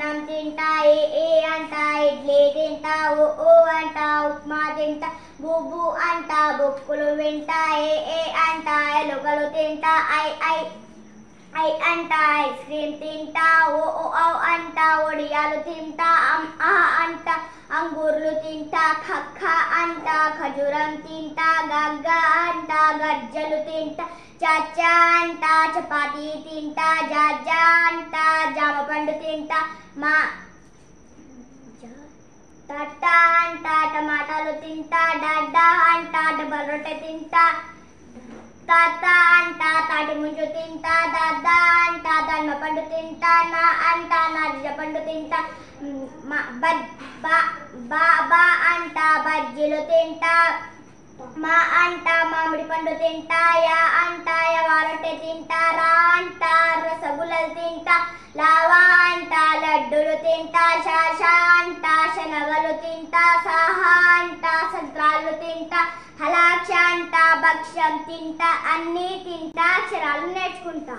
అన్నం తింటా, ఏ ఏ అంట ఇడ్లీ తింటా, ఓ ఓ అంట ఉప్మా తింటా, బుబు అంట బుక్కులు వింటా, ఏ ఏ అంట ఎలుకలు తింటా, ఐ ఐ ఐ అంట ఐస్ క్రీమ్ తింటా, ఓ ఓ ఔ అంట ఒడియాలు తింటా, ఆ అంట అంగూర్లు తింటా, ఖ అంట ఖజూరం తింటా, గగ్గ అంట గజ్జలు తింటా, చచ్చా అంట చపాతీ తింటా, జాజా అంట జామ పండు తింటా, మా తట్ట అంట టమాటాలు తింటా, డడ్డా అంట డబల్ రొట్టె తింటా, తాత అంట తాటి ముంజు తింటా, దద్ద అంట దన్న పండు తింటా, నా అంట నారింజ పండు తింటా, బా అంట బజ్జీలు తింటా, మా అంట మామిడి పండు తింటా, యా అంట యవారొట్టె తింటా, రా అంట రసగుల్లలు తింటా, లావా అంట లడ్డులు తింటా, షా అంట శనగలు తింటా, సహా అంట సంత్రాలు తింటా, హలాక్ష అంట భక్ష్యం తింటా, అన్నీ తింటా, అక్షరాలు నేర్చుకుంటా.